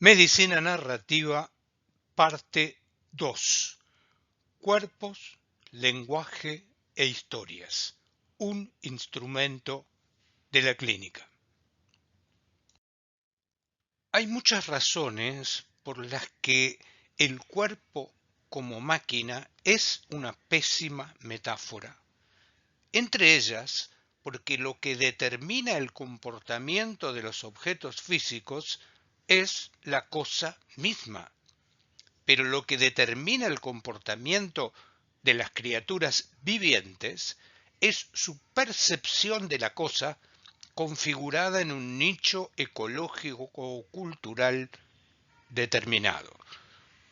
Medicina narrativa, parte 2. Cuerpos, lenguaje e historias. Un instrumento de la clínica. Hay muchas razones por las que el cuerpo como máquina es una pésima metáfora. Entre ellas, porque lo que determina el comportamiento de los objetos físicos es la cosa misma. Pero lo que determina el comportamiento de las criaturas vivientes es su percepción de la cosa configurada en un nicho ecológico o cultural determinado.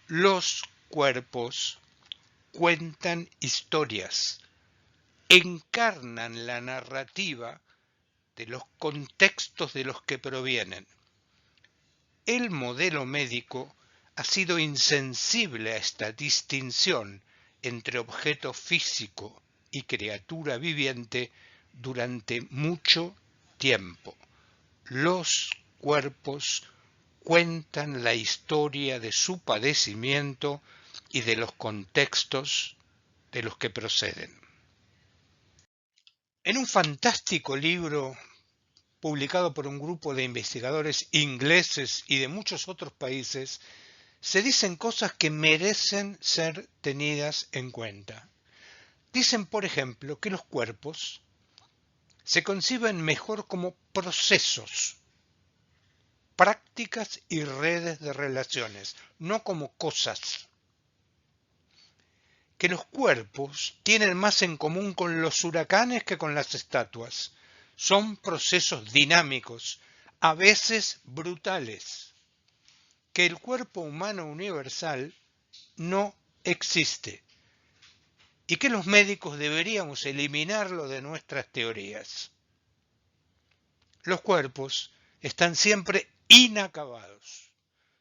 Los cuerpos cuentan historias, encarnan la narrativa de los contextos de los que provienen. El modelo médico ha sido insensible a esta distinción entre objeto físico y criatura viviente durante mucho tiempo. Los cuerpos cuentan la historia de su padecimiento y de los contextos de los que proceden. En un fantástico libro publicado por un grupo de investigadores ingleses y de muchos otros países, se dicen cosas que merecen ser tenidas en cuenta. Dicen, por ejemplo, que los cuerpos se conciben mejor como procesos, prácticas y redes de relaciones, no como cosas. Que los cuerpos tienen más en común con los huracanes que con las estatuas. Son procesos dinámicos, a veces brutales. Que el cuerpo humano universal no existe y que los médicos deberíamos eliminarlo de nuestras teorías. Los cuerpos están siempre inacabados.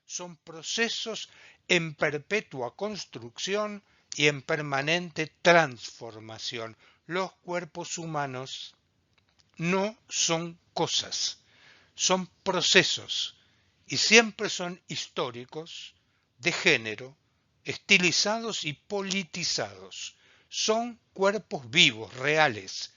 Son procesos en perpetua construcción y en permanente transformación. Los cuerpos humanos no son cosas, son procesos y siempre son históricos, de género, estilizados y politizados. Son cuerpos vivos, reales,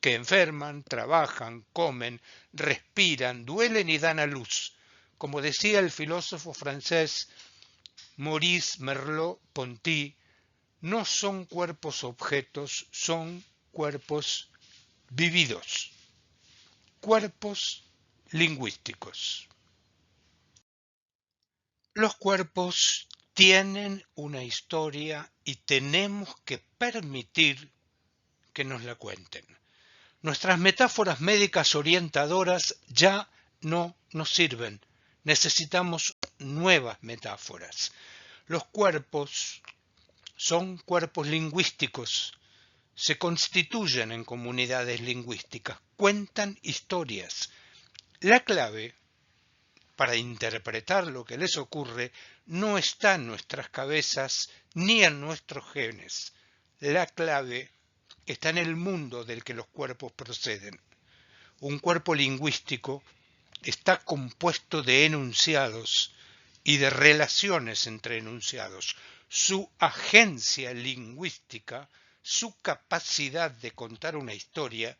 que enferman, trabajan, comen, respiran, duelen y dan a luz. Como decía el filósofo francés Maurice Merleau-Ponty, no son cuerpos objetos, son cuerpos vividos, cuerpos lingüísticos. Los cuerpos tienen una historia y tenemos que permitir que nos la cuenten. Nuestras metáforas médicas orientadoras ya no nos sirven. Necesitamos nuevas metáforas. Los cuerpos son cuerpos lingüísticos. Se constituyen en comunidades lingüísticas, cuentan historias. La clave para interpretar lo que les ocurre no está en nuestras cabezas ni en nuestros genes. La clave está en el mundo del que los cuerpos proceden. Un cuerpo lingüístico está compuesto de enunciados y de relaciones entre enunciados. Su agencia lingüística, su capacidad de contar una historia,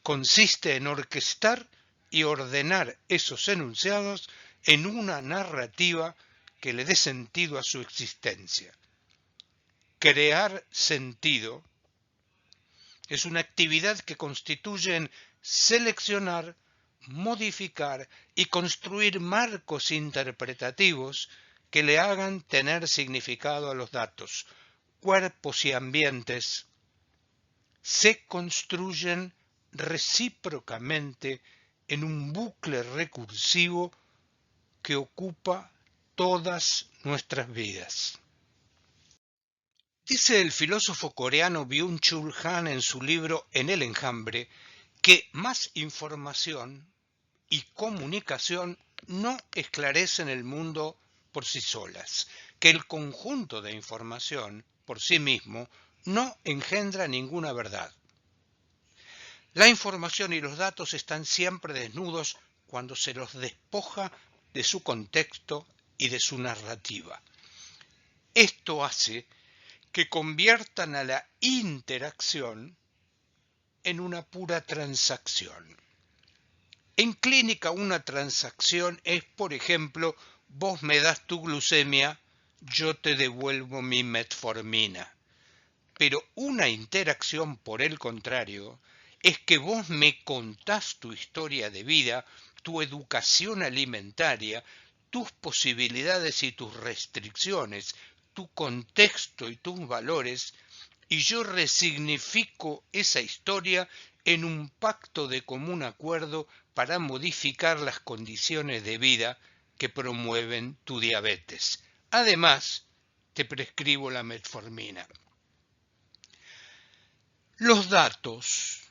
consiste en orquestar y ordenar esos enunciados en una narrativa que le dé sentido a su existencia. Crear sentido es una actividad que constituye en seleccionar, modificar y construir marcos interpretativos que le hagan tener significado a los datos. Cuerpos y ambientes se construyen recíprocamente en un bucle recursivo que ocupa todas nuestras vidas. Dice el filósofo coreano Byung-Chul Han en su libro En el enjambre que más información y comunicación no esclarecen el mundo por sí solas, que el conjunto de información por sí mismo no engendra ninguna verdad. La información y los datos están siempre desnudos cuando se los despoja de su contexto y de su narrativa. Esto hace que conviertan a la interacción en una pura transacción. En clínica, una transacción es, por ejemplo, vos me das tu glucemia, yo te devuelvo mi metformina. Pero una interacción, por el contrario, es que vos me contás tu historia de vida, tu educación alimentaria, tus posibilidades y tus restricciones, tu contexto y tus valores, y yo resignifico esa historia en un pacto de común acuerdo para modificar las condiciones de vida que promueven tu diabetes. Además, te prescribo la metformina. Los datos,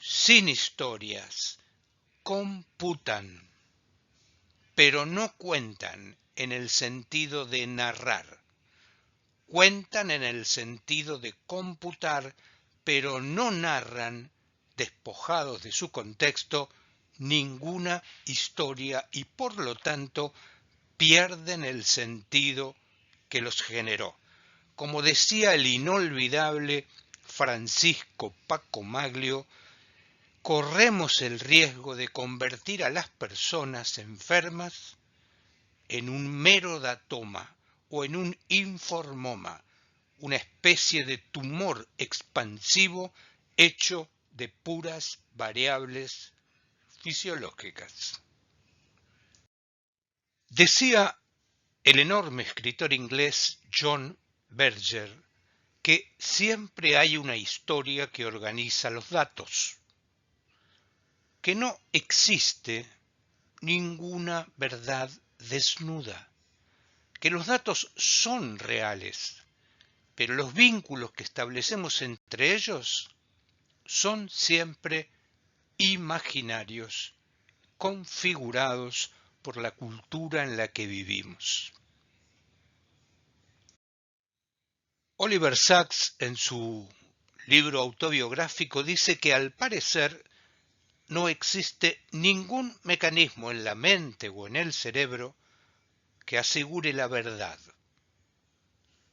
sin historias, computan, pero no cuentan en el sentido de narrar. Cuentan en el sentido de computar, pero no narran, despojados de su contexto, ninguna historia y por lo tanto pierden el sentido que los generó. Como decía el inolvidable Francisco Paco Maglio, corremos el riesgo de convertir a las personas enfermas en un mero datoma o en un informoma, una especie de tumor expansivo hecho de puras variables fisiológicas. Decía el enorme escritor inglés John Berger que siempre hay una historia que organiza los datos, que no existe ninguna verdad desnuda, que los datos son reales, pero los vínculos que establecemos entre ellos son siempre imaginarios, configurados por la cultura en la que vivimos. Oliver Sacks, en su libro autobiográfico, dice que al parecer no existe ningún mecanismo en la mente o en el cerebro que asegure la verdad.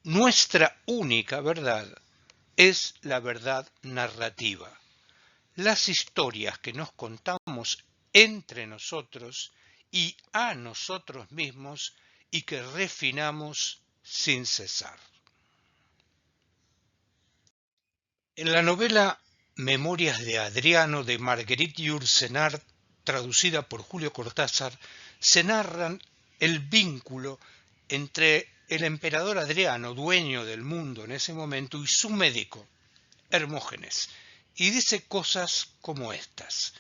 Nuestra única verdad es la verdad narrativa, las historias que nos contamos entre nosotros y a nosotros mismos y que refinamos sin cesar. En la novela Memorias de Adriano de Marguerite Yourcenar, traducida por Julio Cortázar, se narran el vínculo entre el emperador Adriano, dueño del mundo en ese momento, y su médico, Hermógenes, y dice cosas como estas.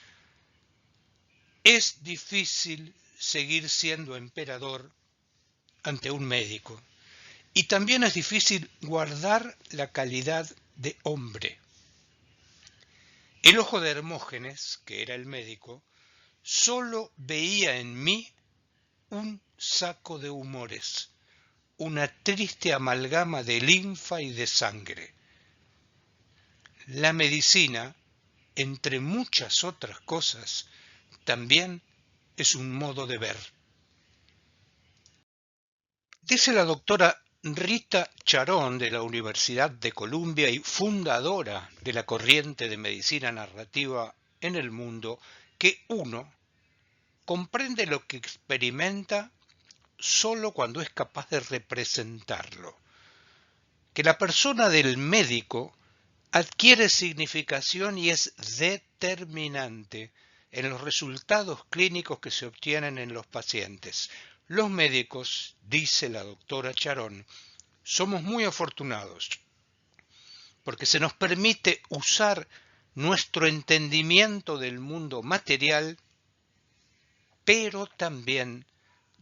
Es difícil seguir siendo emperador ante un médico, y también es difícil guardar la calidad de hombre. El ojo de Hermógenes, que era el médico, solo veía en mí un saco de humores, una triste amalgama de linfa y de sangre. La medicina, entre muchas otras cosas, también es un modo de ver. Dice la doctora Rita Charon de la Universidad de Columbia y fundadora de la corriente de medicina narrativa en el mundo, que uno comprende lo que experimenta solo cuando es capaz de representarlo, que la persona del médico adquiere significación y es determinante en los resultados clínicos que se obtienen en los pacientes. Los médicos, dice la doctora Charon, somos muy afortunados porque se nos permite usar nuestro entendimiento del mundo material, pero también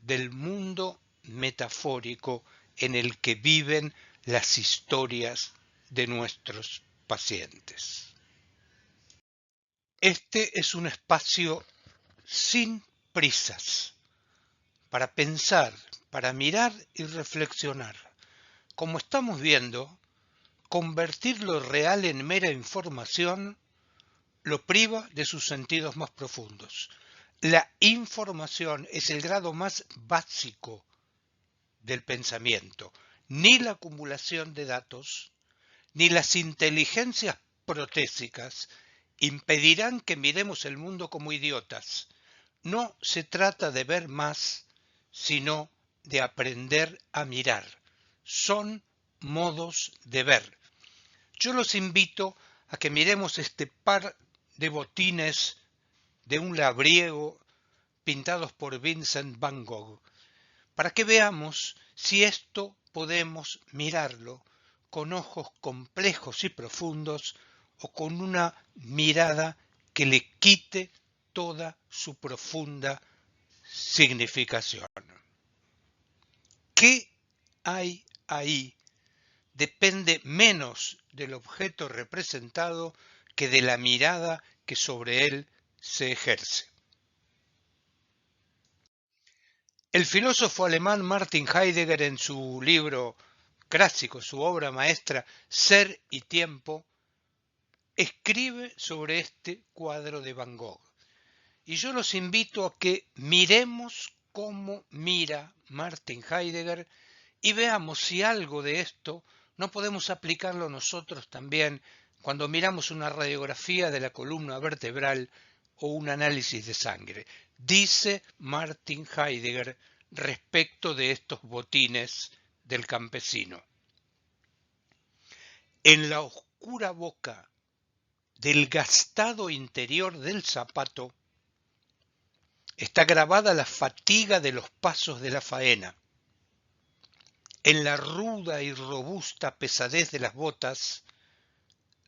del mundo metafórico en el que viven las historias de nuestros pacientes. Este es un espacio sin prisas, para pensar, para mirar y reflexionar. Como estamos viendo, convertir lo real en mera información lo priva de sus sentidos más profundos. La información es el grado más básico del pensamiento. Ni la acumulación de datos, ni las inteligencias protésicas impedirán que miremos el mundo como idiotas. No se trata de ver más, sino de aprender a mirar. Son modos de ver. Yo los invito a que miremos este par de botines de un labriego pintados por Vincent van Gogh, para que veamos si esto podemos mirarlo con ojos complejos y profundos o con una mirada que le quite toda su profunda significación. ¿Qué hay ahí? Depende menos del objeto representado que de la mirada que sobre él se ejerce. El filósofo alemán Martin Heidegger, en su libro clásico, su obra maestra, Ser y Tiempo, escribe sobre este cuadro de Van Gogh. Y yo los invito a que miremos cómo mira Martin Heidegger y veamos si algo de esto no podemos aplicarlo nosotros también cuando miramos una radiografía de la columna vertebral o un análisis de sangre. Dice Martin Heidegger respecto de estos botines del campesino: en la oscura boca del gastado interior del zapato está grabada la fatiga de los pasos de la faena. En la ruda y robusta pesadez de las botas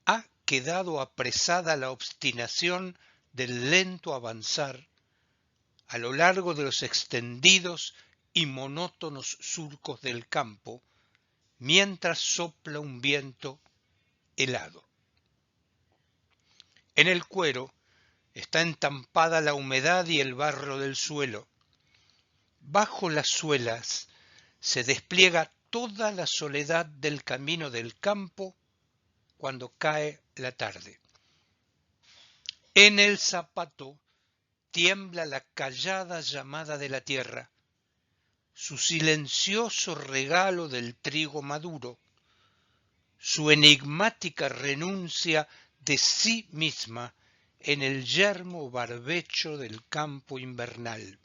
ha quedado apresada la obstinación del lento avanzar a lo largo de los extendidos y monótonos surcos del campo, mientras sopla un viento helado. En el cuero está entampada la humedad y el barro del suelo. Bajo las suelas se despliega toda la soledad del camino del campo cuando cae la tarde. En el zapato tiembla la callada llamada de la tierra, su silencioso regalo del trigo maduro, su enigmática renuncia de sí misma en el yermo barbecho del campo invernal.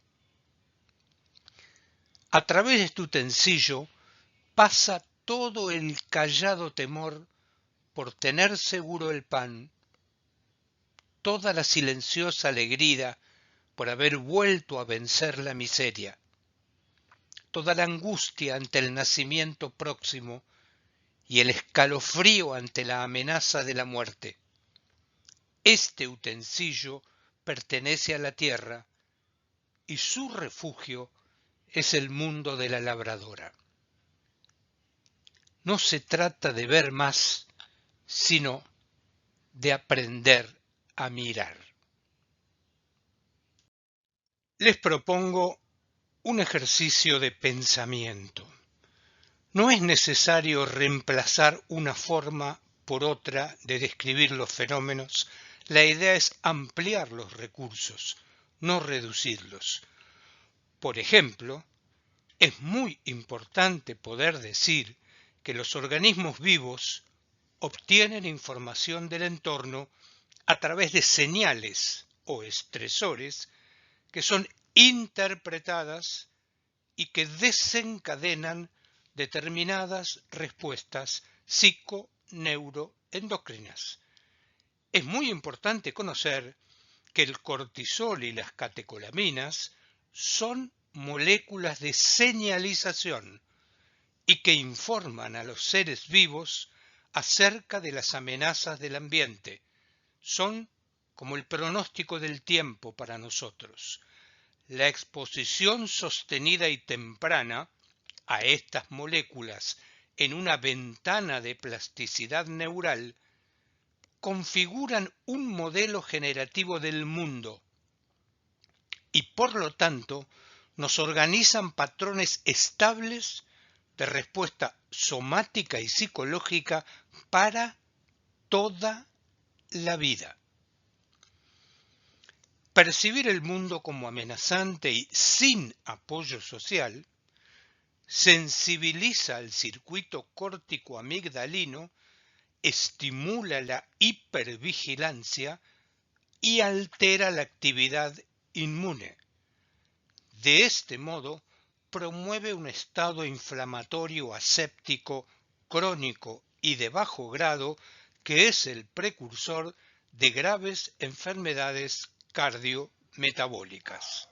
A través de este utensilio pasa todo el callado temor por tener seguro el pan, toda la silenciosa alegría por haber vuelto a vencer la miseria, toda la angustia ante el nacimiento próximo y el escalofrío ante la amenaza de la muerte. Este utensilio pertenece a la tierra y su refugio es el mundo de la labradora. No se trata de ver más, sino de aprender a mirar. Les propongo un ejercicio de pensamiento. No es necesario reemplazar una forma por otra de describir los fenómenos. La idea es ampliar los recursos, no reducirlos. Por ejemplo, es muy importante poder decir que los organismos vivos obtienen información del entorno a través de señales o estresores que son interpretadas y que desencadenan determinadas respuestas psiconeuroendocrinas. Es muy importante conocer que el cortisol y las catecolaminas son moléculas de señalización y que informan a los seres vivos acerca de las amenazas del ambiente. Son como el pronóstico del tiempo para nosotros. La exposición sostenida y temprana a estas moléculas en una ventana de plasticidad neural configuran un modelo generativo del mundo y por lo tanto nos organizan patrones estables de respuesta somática y psicológica para toda la vida. percibir el mundo como amenazante y sin apoyo social, sensibiliza al circuito córtico amigdalino, estimula la hipervigilancia y altera la actividad inmune. De este modo, promueve un estado inflamatorio aséptico crónico y de bajo grado que es el precursor de graves enfermedades cardiometabólicas.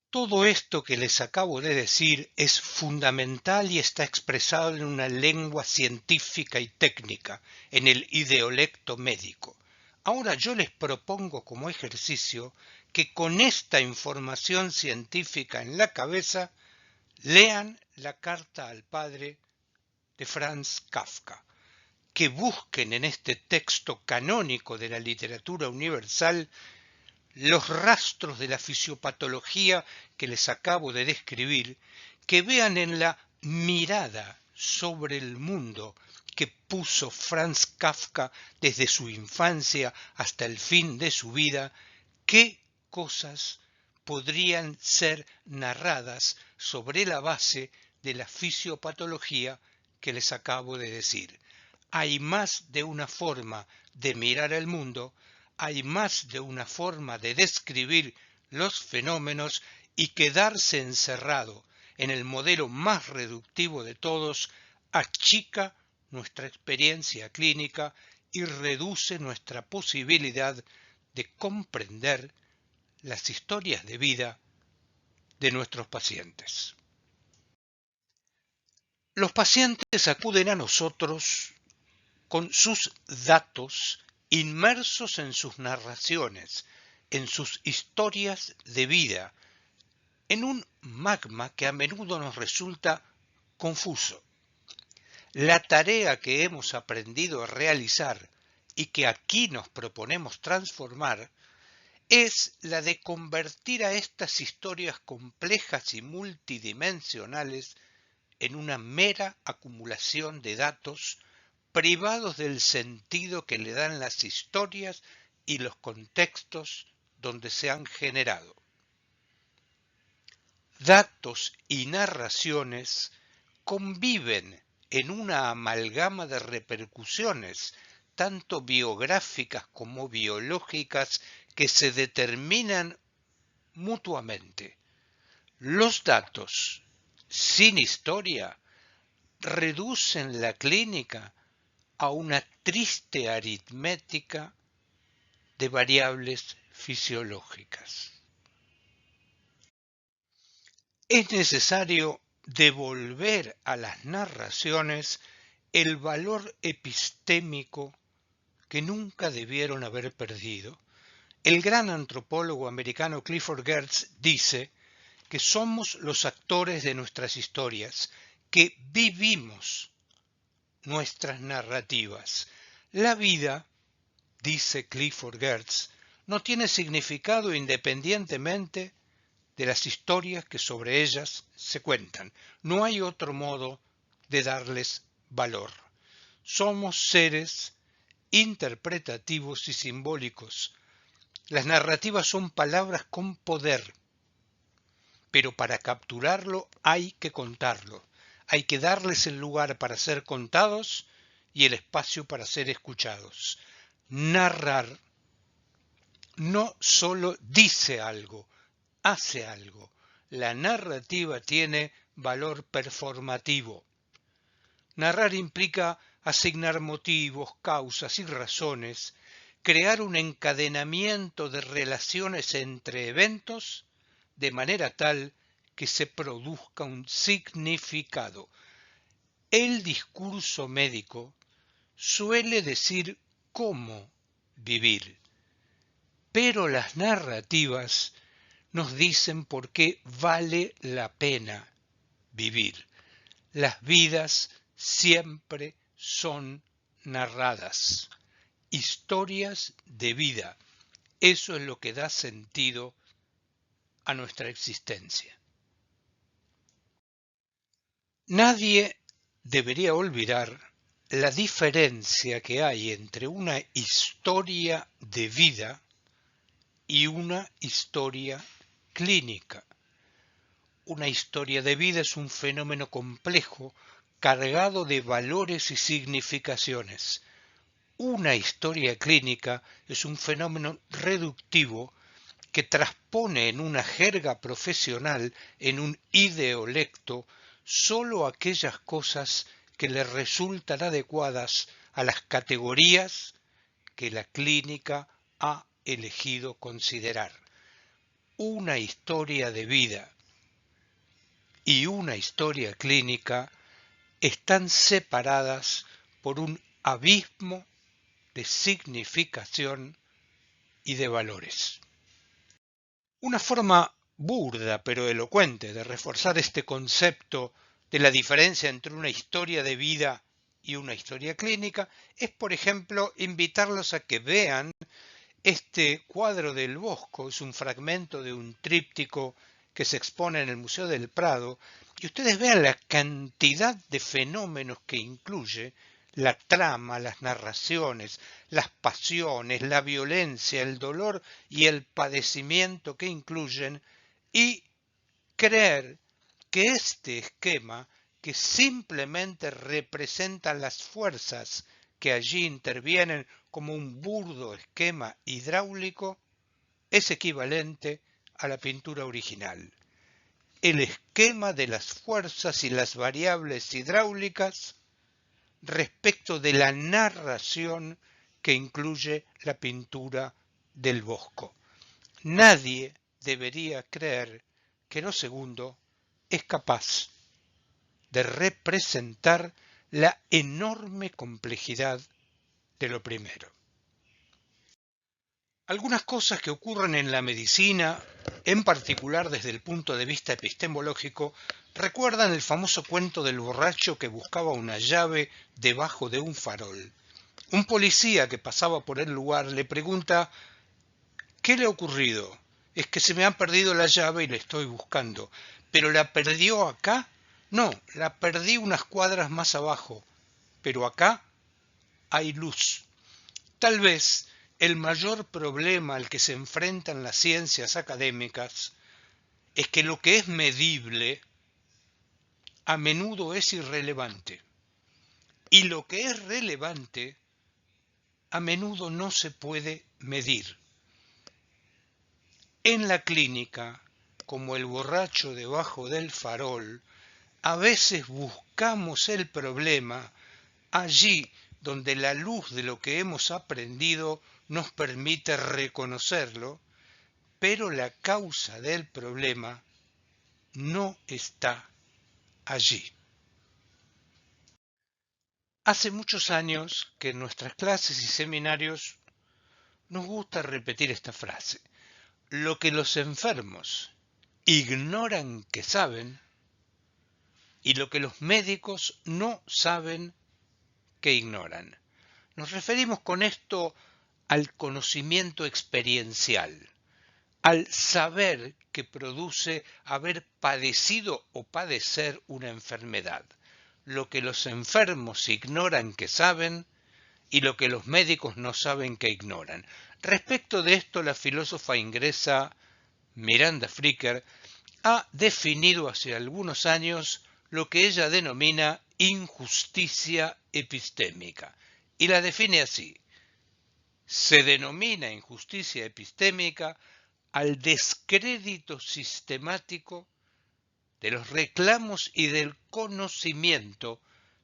Todo esto que les acabo de decir es fundamental y está expresado en una lengua científica y técnica, en el idiolecto médico. Ahora yo les propongo como ejercicio que con esta información científica en la cabeza lean la carta al padre de Franz Kafka, que busquen en este texto canónico de la literatura universal los rastros de la fisiopatología que les acabo de describir, que vean en la mirada sobre el mundo que puso Franz Kafka desde su infancia hasta el fin de su vida, qué cosas podrían ser narradas sobre la base de la fisiopatología que les acabo de decir. Hay más de una forma de mirar el mundo, hay más de una forma de describir los fenómenos y quedarse encerrado en el modelo más reductivo de todos achica nuestra experiencia clínica y reduce nuestra posibilidad de comprender las historias de vida de nuestros pacientes. Los pacientes acuden a nosotros con sus datos inmersos en sus narraciones, en sus historias de vida, en un magma que a menudo nos resulta confuso. La tarea que hemos aprendido a realizar y que aquí nos proponemos transformar es la de convertir a estas historias complejas y multidimensionales en una mera acumulación de datos privados del sentido que le dan las historias y los contextos donde se han generado. Datos y narraciones conviven en una amalgama de repercusiones, tanto biográficas como biológicas, que se determinan mutuamente. Los datos sin historia reducen la clínica a una triste aritmética de variables fisiológicas. Es necesario devolver a las narraciones el valor epistémico que nunca debieron haber perdido. El gran antropólogo americano Clifford Geertz dice que somos los actores de nuestras historias, que vivimos nuestras narrativas. La vida, dice Clifford Geertz, no tiene significado independientemente de las historias que sobre ellas se cuentan. No hay otro modo de darles valor. Somos seres interpretativos y simbólicos. Las narrativas son palabras con poder, pero para capturarlo hay que contarlo. Hay que darles el lugar para ser contados y el espacio para ser escuchados. Narrar no solo dice algo, hace algo. La narrativa tiene valor performativo. Narrar implica asignar motivos, causas y razones, crear un encadenamiento de relaciones entre eventos de manera tal que se produzca un significado. El discurso médico suele decir cómo vivir, pero las narrativas nos dicen por qué vale la pena vivir. Las vidas siempre son narradas, historias de vida. Eso es lo que da sentido a nuestra existencia. Nadie debería olvidar la diferencia que hay entre una historia de vida y una historia clínica. Una historia de vida es un fenómeno complejo, cargado de valores y significaciones. Una historia clínica es un fenómeno reductivo que transpone en una jerga profesional, en un ideolecto, solo aquellas cosas que le resultan adecuadas a las categorías que la clínica ha elegido considerar. Una historia de vida y una historia clínica están separadas por un abismo de significación y de valores. Una forma burda pero elocuente de reforzar este concepto de la diferencia entre una historia de vida y una historia clínica es, por ejemplo, invitarlos a que vean este cuadro del Bosco. Es un fragmento de un tríptico que se expone en el Museo del Prado, y ustedes vean la cantidad de fenómenos que incluye: la trama, las narraciones, las pasiones, la violencia, el dolor y el padecimiento que incluyen, y creer que este esquema, que simplemente representa las fuerzas que allí intervienen como un burdo esquema hidráulico, es equivalente a la pintura original. El esquema de las fuerzas y las variables hidráulicas respecto de la narración que incluye la pintura del Bosco. Nadie debería creer que lo segundo es capaz de representar la enorme complejidad de lo primero. Algunas cosas que ocurren en la medicina, en particular desde el punto de vista epistemológico, recuerdan el famoso cuento del borracho que buscaba una llave debajo de un farol. Un policía que pasaba por el lugar le pregunta: ¿qué le ha ocurrido? Es que se me ha perdido la llave y la estoy buscando. ¿Pero la perdió acá? No, la perdí unas cuadras más abajo, pero acá hay luz. Tal vez el mayor problema al que se enfrentan las ciencias académicas es que lo que es medible a menudo es irrelevante, y lo que es relevante a menudo no se puede medir. En la clínica, como el borracho debajo del farol, a veces buscamos el problema allí donde la luz de lo que hemos aprendido nos permite reconocerlo, pero la causa del problema no está allí. Hace muchos años que en nuestras clases y seminarios nos gusta repetir esta frase: lo que los enfermos ignoran que saben y lo que los médicos no saben que ignoran. Nos referimos con esto al conocimiento experiencial, al saber que produce haber padecido o padecer una enfermedad. Lo que los enfermos ignoran que saben y lo que los médicos no saben que ignoran. Respecto de esto, la filósofa inglesa Miranda Fricker ha definido hace algunos años lo que ella denomina injusticia epistémica, y la define así: se denomina injusticia epistémica al descrédito sistemático de los reclamos y del conocimiento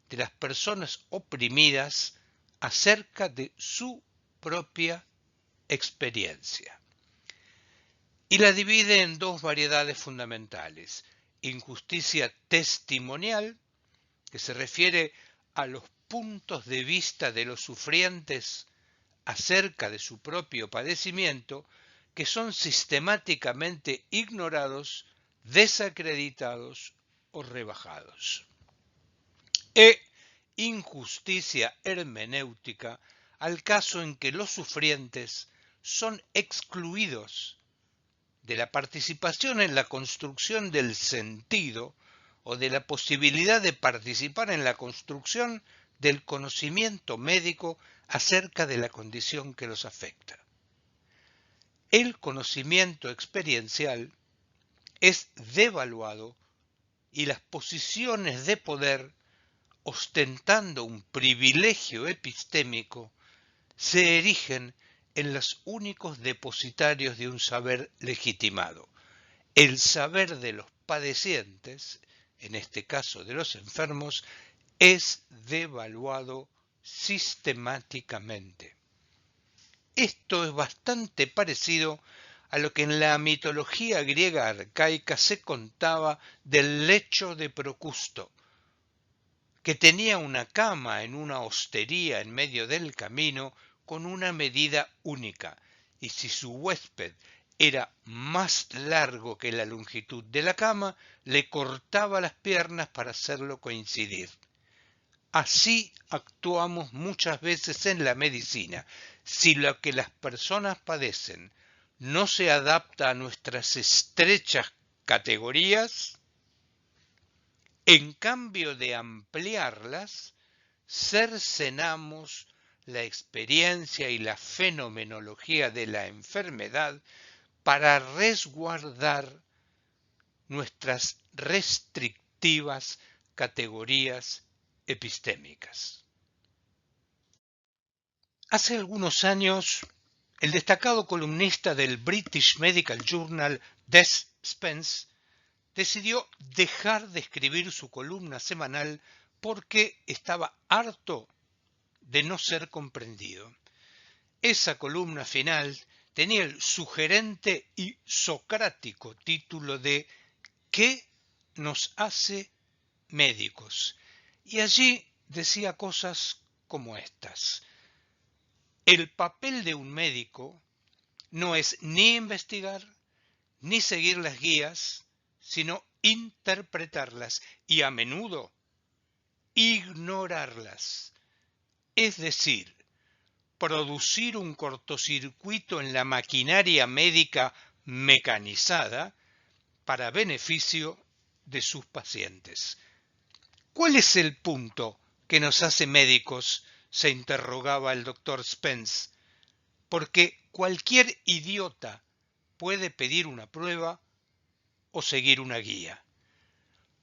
de las personas oprimidas acerca de su propia experiencia. Y la divide en dos variedades fundamentales: injusticia testimonial, que se refiere a los puntos de vista de los sufrientes acerca de su propio padecimiento, que son sistemáticamente ignorados, desacreditados o rebajados. E injusticia hermenéutica, al caso en que los sufrientes son excluidos de la participación en la construcción del sentido o de la posibilidad de participar en la construcción del conocimiento médico acerca de la condición que los afecta. el conocimiento experiencial es devaluado y las posiciones de poder, ostentando un privilegio epistémico, se erigen en los únicos depositarios de un saber legitimado. El saber de los padecientes, en este caso de los enfermos, es devaluado sistemáticamente. Esto es bastante parecido a lo que en la mitología griega arcaica se contaba del lecho de Procusto, que tenía una cama en una hostería en medio del camino con una medida única, y si su huésped era más largo que la longitud de la cama, le cortaba las piernas para hacerlo coincidir. Así actuamos muchas veces en la medicina. Si lo que las personas padecen no se adapta a nuestras estrechas categorías, en cambio de ampliarlas, cercenamos la experiencia y la fenomenología de la enfermedad para resguardar nuestras restrictivas categorías epistémicas. Hace algunos años, el destacado columnista del British Medical Journal, Des Spence, decidió dejar de escribir su columna semanal porque estaba harto de no ser comprendido. Esa columna final tenía el sugerente y socrático título de ¿Qué nos hace médicos? Y allí decía cosas como estas. El papel de un médico no es ni investigar ni seguir las guías, sino interpretarlas y a menudo ignorarlas. Es decir, producir un cortocircuito en la maquinaria médica mecanizada para beneficio de sus pacientes. ¿Cuál es el punto que nos hace médicos?, se interrogaba el doctor Spence. Porque cualquier idiota puede pedir una prueba o seguir una guía.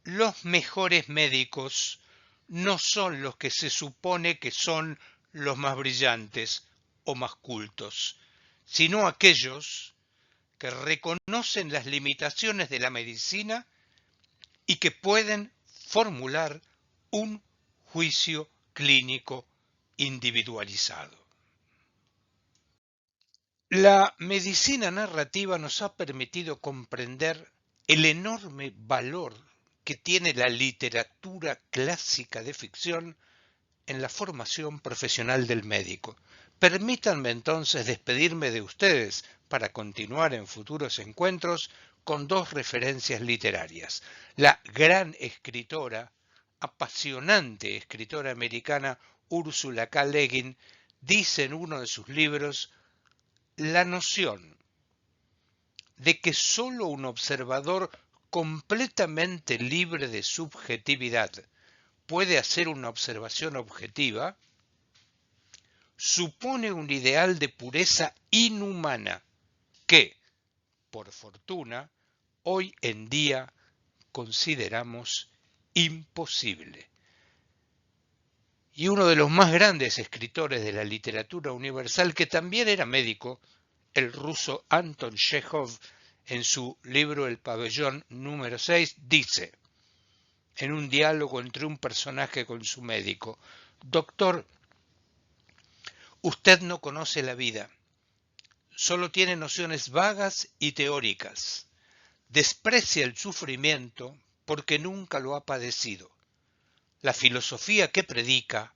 Los mejores médicos no son los que se supone que son los más brillantes o más cultos, sino aquellos que reconocen las limitaciones de la medicina y que pueden formular un juicio clínico individualizado. La medicina narrativa nos ha permitido comprender el enorme valor que tiene la literatura clásica de ficción en la formación profesional del médico. Permítanme entonces despedirme de ustedes para continuar en futuros encuentros con dos referencias literarias. La gran escritora, apasionante escritora americana Ursula K. Le Guin dice en uno de sus libros: la noción de que sólo un observador completamente libre de subjetividad puede hacer una observación objetiva supone un ideal de pureza inhumana que, por fortuna, hoy en día consideramos imposible. Y uno de los más grandes escritores de la literatura universal, que también era médico, el ruso Anton Chekhov, en su libro El pabellón número 6, dice, en un diálogo entre un personaje con su médico: doctor, usted no conoce la vida, solo tiene nociones vagas y teóricas. Desprecia el sufrimiento porque nunca lo ha padecido. La filosofía que predica,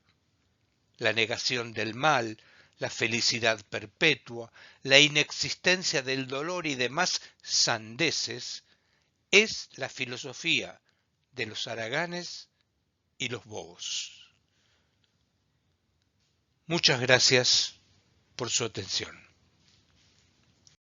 la negación del mal, la felicidad perpetua, la inexistencia del dolor y demás sandeces, es la filosofía de los haraganes y los bobos. Muchas gracias por su atención.